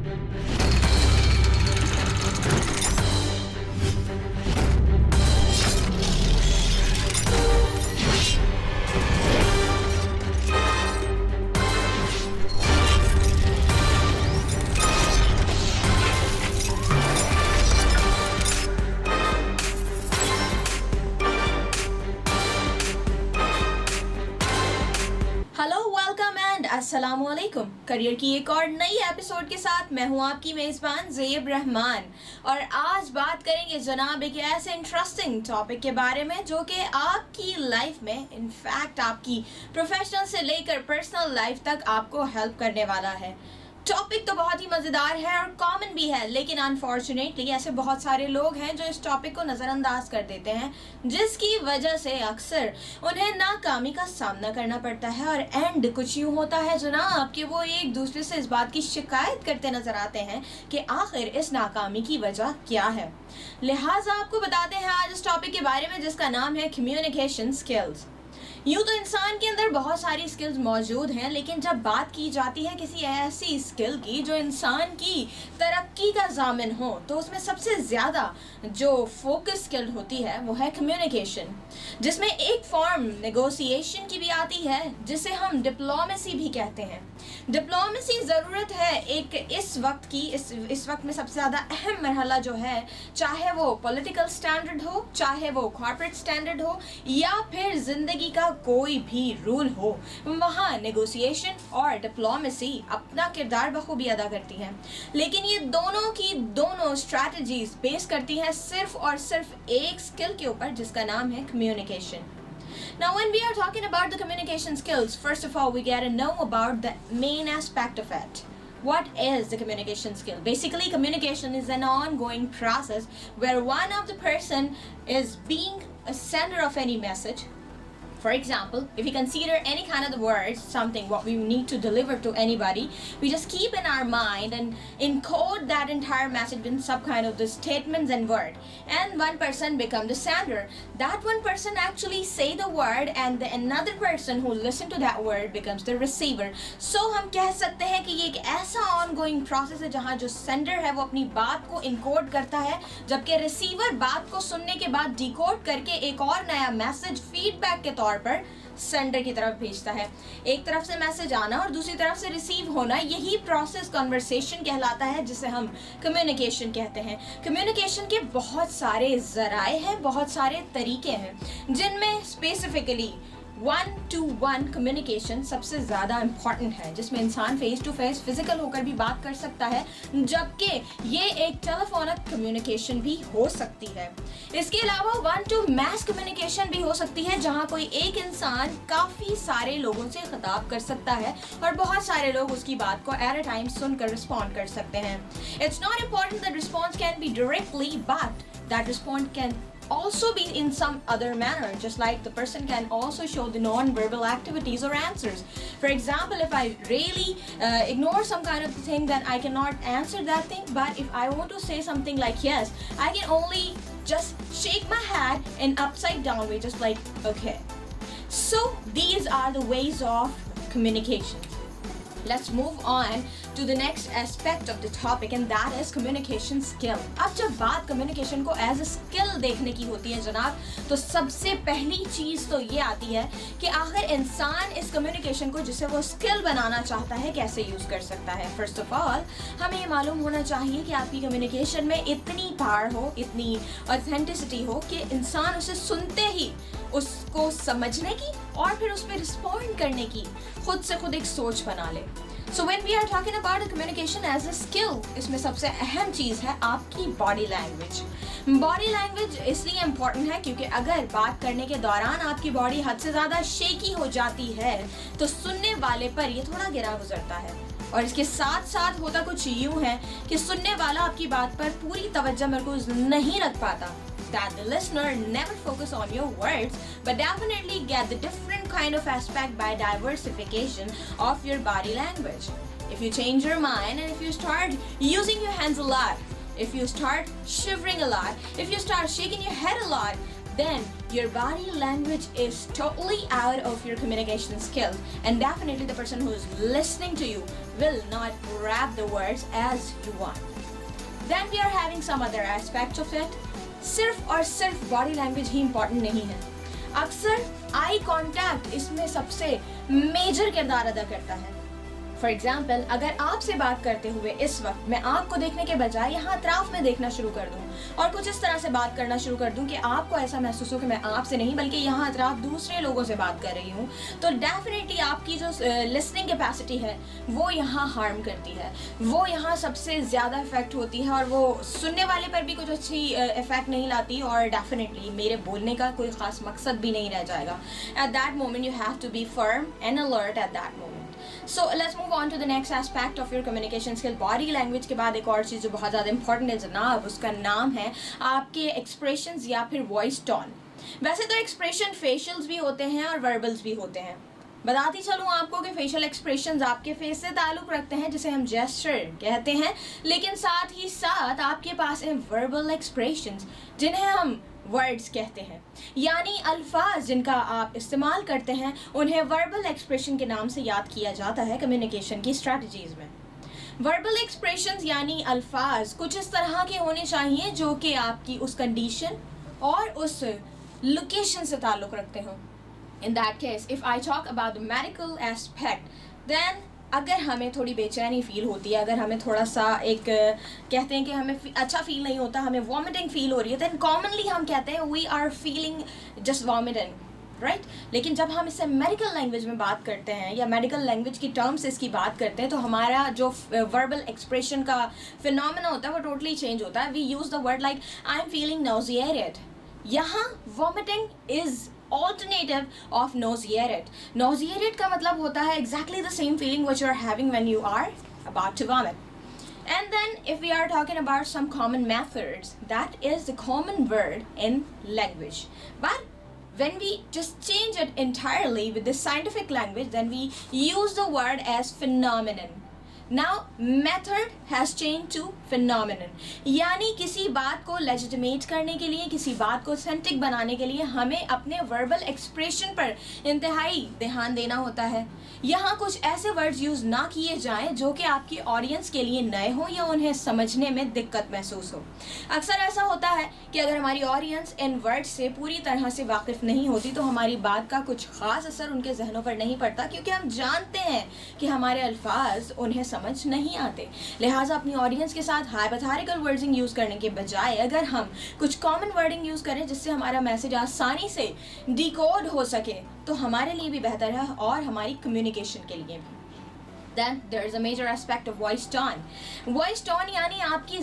Hello welcome and अस्सलाम वालेकुम। Career की एक और नई एपिसोड के साथ मैं हूं आपकी मेज़बान ज़ेब रहमान और आज बात करेंगे जनाब एक ऐसे इंटरेस्टिंग टॉपिक के बारे में जो कि आपकी लाइफ में इनफैक्ट आपकी प्रोफेशनल से लेकर पर्सनल लाइफ तक आपको हेल्प करने वाला है। टॉपिक तो बहुत ही मज़ेदार है और कॉमन भी है, लेकिन अनफॉर्चुनेटली ऐसे बहुत सारे लोग हैं जो इस टॉपिक को नज़रअंदाज कर देते हैं, जिसकी वजह से अक्सर उन्हें नाकामी का सामना करना पड़ता है। और एंड कुछ यूँ होता है जनाब कि वो एक दूसरे से इस बात की शिकायत करते नज़र आते हैं कि आखिर इस नाकामी की वजह क्या है। लिहाजा आपको बताते हैं आज इस टॉपिक के बारे में जिसका नाम है कम्युनिकेशन स्किल्स। यूँ तो इंसान के अंदर बहुत सारी स्किल्स मौजूद हैं, लेकिन जब बात की जाती है किसी ऐसी स्किल की जो इंसान की तरक्की का ज़ामिन हो, तो उसमें सबसे ज़्यादा जो फोकस स्किल होती है वो है कम्युनिकेशन, जिसमें एक फॉर्म नेगोशिएशन की भी आती है जिसे हम डिप्लोमेसी भी कहते हैं। डिप्लोमेसी ज़रूरत है एक इस वक्त में सबसे ज़्यादा अहम मरहला जो है, चाहे वो पॉलिटिकल स्टैंडर्ड हो, चाहे वो कॉर्पोरेट स्टैंडर्ड हो या फिर ज़िंदगी का कोई भी रूल हो, वहाँ नेगोशिएशन और डिप्लोमेसी अपना किरदार बखूबी अदा करती हैं। लेकिन ये दोनों की दोनों स्ट्रैटेजीज बेस करती हैं सिर्फ और सिर्फ एक स्किल के ऊपर जिसका नाम है communication. Now, when we are talking about the communication skills, first of all, we gotta know about the main aspect of it. What is the communication skill? Basically, communication is an ongoing process where one of the person is being a sender of any message. For example, if we consider any kind of the words, something what we need to deliver to anybody, we just keep in our mind and encode that entire message in some kind of the statements and word. And one person become the sender. That one person actually say the word and the another person who listen to that word becomes the receiver. So हम कह सकते हैं कि ये एक ऐसा ongoing process है जहाँ जो sender है वो अपनी बात को encode करता है, जबकि receiver बात को सुनने के बाद decode करके एक और नया मैसेज फीडबैक के तौर पर सेंडर की तरफ भेजता है। एक तरफ से मैसेज आना और दूसरी तरफ से रिसीव होना, यही प्रोसेस कन्वर्सेशन कहलाता है, जिसे हम कम्युनिकेशन कहते हैं। कम्युनिकेशन के बहुत सारे ज़राए हैं, बहुत सारे तरीके हैं, जिनमें स्पेसिफिकली 1-to-1 कम्युनिकेशन सबसे ज़्यादा इम्पॉर्टेंट है, जिसमें इंसान फेस टू फेस फिजिकल होकर भी बात कर सकता है, जबकि ये एक टेलीफोनिक कम्युनिकेशन भी हो सकती है। इसके अलावा 1-to-मैस कम्युनिकेशन भी हो सकती है, जहाँ कोई एक इंसान काफ़ी सारे लोगों से खिताब कर सकता है और बहुत सारे लोग उसकी बात को एट अ टाइम सुनकर रिस्पॉन्ड कर सकते हैं। It's not important that response can be directly, but that respond can also be in some other manner, just like the person can also show the non-verbal activities or answers. For example, if I really ignore some kind of thing, then I cannot answer that thing. But if I want to say something like yes, I can only just shake my head in upside down way, just like okay. So these are the ways of communication. Let's move on to the next aspect of the topic, and that is communication skill. अब जब बात communication को as a skill देखने की होती है जनाब, तो सबसे पहली चीज़ तो ये आती है कि आखिर इंसान इस communication को जिसे वो skill बनाना चाहता है कैसे यूज़ कर सकता है। First of all, हमें ये मालूम होना चाहिए कि आपकी communication में इतनी power हो, इतनी authenticity हो कि इंसान उसे सुनते ही उसको समझने की और फिर उस पर रिस्पॉन्ड करने की खुद से खुद एक सोच बना ले। So when we are talking about a communication as a skill, इसमें सबसे अहम चीज़ है आपकी बॉडी लैंग्वेज। बॉडी लैंग्वेज इसलिए इम्पॉर्टेंट है क्योंकि अगर बात करने के दौरान आपकी बॉडी हद से ज़्यादा शेकी हो जाती है तो सुनने वाले पर ये थोड़ा गिरा गुजरता है। और इसके साथ साथ होता कुछ यूँ है कि सुनने वाला आपकी बात पर पूरी तवज्जो मरकूज नहीं रख पाता, that the listener never focus on your words but definitely get the different kind of aspect by diversification of your body language. If you change your mind and if you start using your hands a lot, if you start shivering a lot, if you start shaking your head a lot, then your body language is totally out of your communication skills, and definitely the person who is listening to you will not grab the words as you want. Then we are having some other aspects of it. सिर्फ और सिर्फ body language ही important नहीं है, अक्सर eye contact इसमें सबसे major किरदार अदा करता है. फॉर एग्जाम्पल, अगर आपसे बात करते हुए इस वक्त मैं आपको देखने के बजाय यहाँ अतराफ में देखना शुरू कर दूँ और कुछ इस तरह से बात करना शुरू कर दूँ कि आपको ऐसा महसूस हो कि मैं आपसे नहीं बल्कि यहाँ अतराफ दूसरे लोगों से बात कर रही हूँ, तो डेफिनेटली आपकी जो लिसनिंग कैपेसिटी है वो यहाँ हार्म करती है, वो यहाँ सबसे ज़्यादा इफेक्ट होती है और वो सुनने वाले पर भी कुछ अच्छी इफेक्ट नहीं लाती और डेफिनेटली मेरे बोलने का कोई ख़ास मकसद भी नहीं रह जाएगा. At that moment you have to be firm and alert at that moment. So let's move on to the next aspect of your communication skill. Body language के बाद एक और चीज़ जो बहुत ज़्यादा important है जनाब, उसका नाम है आपके expressions या फिर voice tone. वैसे तो expression facials भी होते हैं और verbals भी होते हैं. बताती चलूँ आपको कि facial expressions आपके face से ताल्लुक़ रखते हैं जिसे हम gesture कहते हैं, लेकिन साथ ही साथ आपके पास हैं verbal expressions जिन्हें हम वर्ड्स कहते हैं, यानी अल्फाज जिनका आप इस्तेमाल करते हैं उन्हें वर्बल एक्सप्रेशन के नाम से याद किया जाता है कम्युनिकेशन की स्ट्रैटेजीज़ में. वर्बल एक्सप्रेशंस यानी अल्फाज कुछ इस तरह के होने चाहिए जो कि आपकी उस कंडीशन और उस लोकेशन से ताल्लुक़ रखते हों. In that case if I talk about the medical aspect, then अगर हमें थोड़ी बेचैनी फील होती है, अगर हमें थोड़ा सा एक कहते हैं कि हमें अच्छा फील नहीं होता, हमें वॉमिटिंग फील हो रही है, दैन कॉमनली हम कहते हैं we are feeling just vomiting, right. लेकिन जब हम इससे मेडिकल लैंग्वेज में बात करते हैं या मेडिकल लैंग्वेज की टर्म्स इसकी बात करते हैं तो हमारा जो वर्बल एक्सप्रेशन का फिनोमेना होता है वो टोटली चेंज होता है. We use the word like I am feeling nauseated. यहाँ vomiting is alternative of nauseated. Nauseated का मतलब होता है exactly the same feeling which you are having when you are about to vomit. And then if we are talking about some common methods, that is the common word in language. But when we just change it entirely with the scientific language, then we use the word as phenomenon. Now method has changed to phenomenon. यानी किसी बात को legitimate करने के लिए, किसी बात को ऑथेंटिक बनाने के लिए हमें अपने वर्बल एक्सप्रेशन पर इंतहाई ध्यान देना होता है. यहाँ कुछ ऐसे वर्ड्स यूज़ ना किए जाएं जो कि आपकी ऑडियंस के लिए नए हों या उन्हें समझने में दिक्कत महसूस हो. अक्सर ऐसा होता है कि अगर हमारी ऑडियंस इन वर्ड्स से पूरी तरह से वाकिफ़ नहीं होती तो हमारी बात का कुछ ख़ास असर उनके जहनों पर नहीं पड़ता, क्योंकि हम जानते हैं कि हमारे अल्फाज उन्हें समझ नहीं आते. लिहाजा अपनी ऑडियंस के साथ हाइपोथेटिकल वर्डिंग यूज़ करने के बजाय अगर हम कुछ कॉमन वर्डिंग यूज़ करें जिससे हमारा मैसेज आसानी से डिकोड हो सके तो हमारे लिए भी बेहतर है और हमारी कम्युनिकेशन के लिए भी. Then there is a major aspect of voice tone. Voice tone यानी आपकी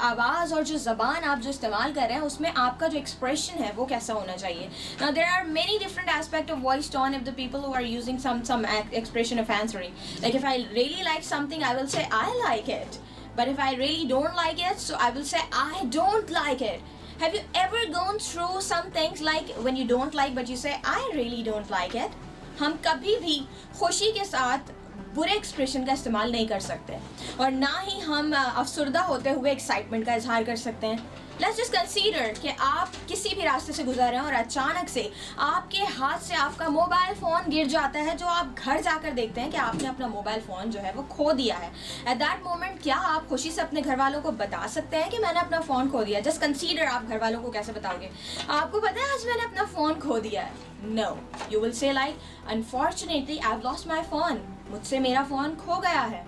आवाज़ और जो ज़बान आप जो इस्तेमाल कर रहे हैं उसमें आपका जो expression है वो कैसा होना चाहिए. Now there are many different aspects of voice tone if the people who are using some expression of answering. Like if I really like something, I will say I like it. But if I really don't like it, so I will say I don't like it. Have you ever gone through some things like when you don't like but you say I really don't like it? हम कभी भी खुशी के साथ बुरे expression का इस्तेमाल नहीं कर सकते और ना ही हम अफसरदा होते हुए एक्साइटमेंट का इजहार कर सकते हैं. लेट्स जस्ट कंसीडर कि आप किसी भी रास्ते से गुजर रहे हैं और अचानक से आपके हाथ से आपका मोबाइल फ़ोन गिर जाता है, जो आप घर जाकर देखते हैं कि आपने अपना मोबाइल फ़ोन जो है वो खो दिया है. एट दैट मोमेंट क्या आप खुशी से अपने घर वालों को बता सकते हैं कि मैंने अपना फ़ोन खो दिया? जस्ट कंसीडर, आप घर वालों को कैसे बताओगे? आपको पता है आज मैंने अपना फ़ोन खो दिया है? No, you will say like unfortunately I have lost my phone. मुझसे मेरा फ़ोन खो गया है.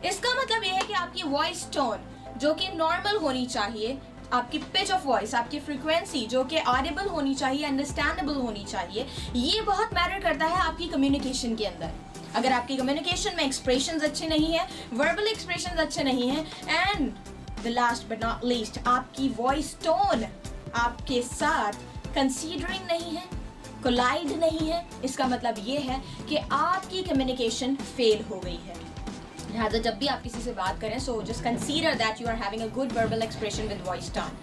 इसका मतलब यह है कि आपकी वॉइस टोन जो कि नॉर्मल होनी चाहिए, आपकी पिच ऑफ वॉइस, आपकी फ्रीक्वेंसी जो कि ऑडिबल होनी चाहिए, अंडरस्टैंडेबल होनी चाहिए, ये बहुत मैटर करता है आपकी कम्युनिकेशन के अंदर. अगर आपकी कम्युनिकेशन में एक्सप्रेशंस अच्छे नहीं है, वर्बल एक्सप्रेशंस अच्छे नहीं हैं, and the last but not least आपकी वॉइस टोन आपके साथ कंसीडरिंग नहीं है, कोलाइड नहीं है, इसका मतलब ये है कि आपकी कम्युनिकेशन फेल हो गई है. लिहाजा जब भी आप किसी से बात करें, so just consider that you are having a good verbal expression with voice tone.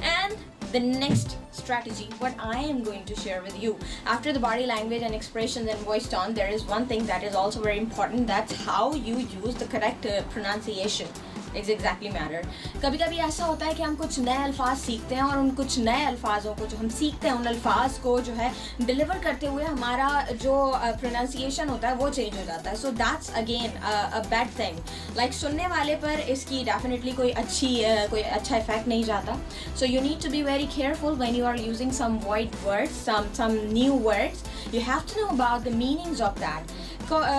And the next strategy, what I am going to share with you, after the body language and expressions and voice tone, there is one thing that is also very important. That's how you use the correct pronunciation. Is exactly matter. कभी कभी ऐसा होता है कि हम कुछ नए अल्फाज सीखते हैं और उन कुछ नए अल्फाजों को जो हम सीखते हैं उन अल्फाज को जो है डिलीवर करते हुए हमारा जो प्रोनाउंसिएशन होता है वो चेंज हो जाता है। So that's again a bad thing. Like सुनने वाले पर इसकी डेफिनेटली कोई अच्छा इफेक्ट नहीं जाता। So you need to be very careful when you are using some wide words, some new words, you have to know about the meanings of that.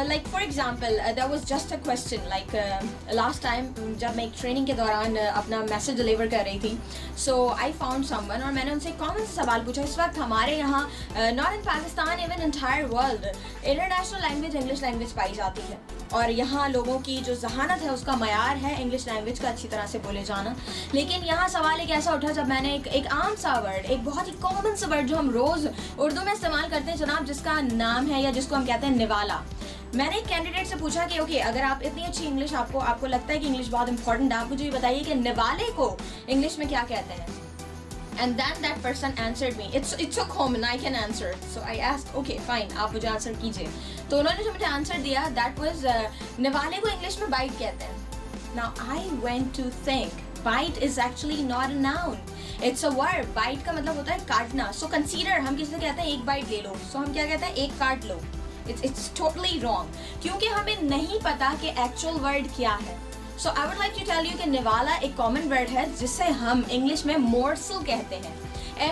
Like for example, there was just a question like last time जब मैं एक training के दौरान अपना message deliver कर रही थी, so I found someone और मैंने उनसे कॉमन सा सवाल पूछा। इस वक्त हमारे यहाँ not in Pakistan, even entire world, international language English language पाई जाती है और यहाँ लोगों की जो जहानत है उसका मयार है इंग्लिश लैंग्वेज का अच्छी तरह से बोले जाना। लेकिन यहाँ सवाल एक ऐसा उठा जब मैंने एक आम सा वर्ड, एक बहुत ही कॉमन सा वर्ड जो हम रोज़ उर्दू में इस्तेमाल करते हैं जनाब, जिसका नाम है या जिसको हम कहते हैं निवाला। मैंने एक कैंडिडेट से पूछा कि ओके अगर आप इतनी अच्छी इंग्लिश आपको लगता है कि इंग्लिश बहुत इंपॉर्टेंट है, आप मुझे ये बताइए कि निवाले को इंग्लिश में क्या कहते हैं। And then that person answered me. It's so common, I can answer. So I asked, okay fine, आप मुझे आंसर कीजिए। तो उन्होंने जो मुझे आंसर दिया that was निवाले को इंग्लिश में बाइट कहते हैं। Now I went to think, bite is actually not a noun. It's a verb. Bite का मतलब होता है काटना। So consider, हम किसी से कहते हैं एक बाइट ले लो, so हम क्या कहते हैं एक काट लो। It's totally wrong, क्योंकि हमें नहीं पता कि actual word क्या है। So I would like to tell you कि निवाला एक कॉमन वर्ड है जिसे हम इंग्लिश में मोर्सल कहते हैं।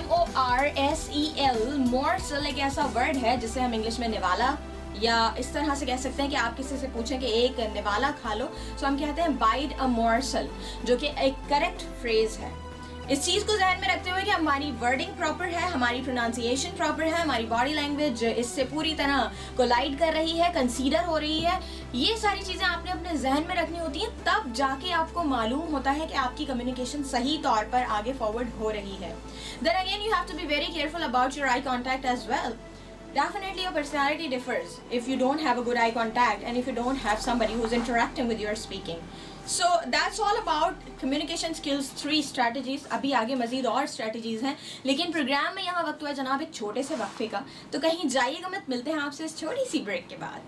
MORSEL, मोर्सल एक ऐसा वर्ड है जिसे हम इंग्लिश में निवाला, या इस तरह से कह सकते हैं कि आप किसी से पूछें कि एक निवाला खा लो, so हम कहते हैं बाइट अ मोर्सल, जो कि एक करेक्ट फ्रेज है। इस चीज़ को ध्यान में रखते हुए कि हमारी वर्डिंग प्रॉपर है, हमारी प्रोनाउंसिएशन प्रॉपर है, हमारी बॉडी लैंग्वेज इससे पूरी तरह कोलाइड कर रही है, कंसीडर हो रही है, ये सारी चीज़ें आपने अपने जहन में रखनी होती हैं, तब जाके आपको मालूम होता है कि आपकी कम्युनिकेशन सही तौर पर आगे फॉरवर्ड हो रही है। Then again you have to be very careful about your eye contact as well. Definitely your personality differs if you don't have a good eye contact and if you don't have somebody who's interacting with your speaking. So that's all about communication skills 3 strategies. अभी आगे मज़ीद और strategies हैं, लेकिन programme में यहाँ वक्त हुआ जनाब एक छोटे से वक्फे का, तो कहीं जाइएगा मत। मिलते हैं आपसे इस छोटी सी ब्रेक के बाद।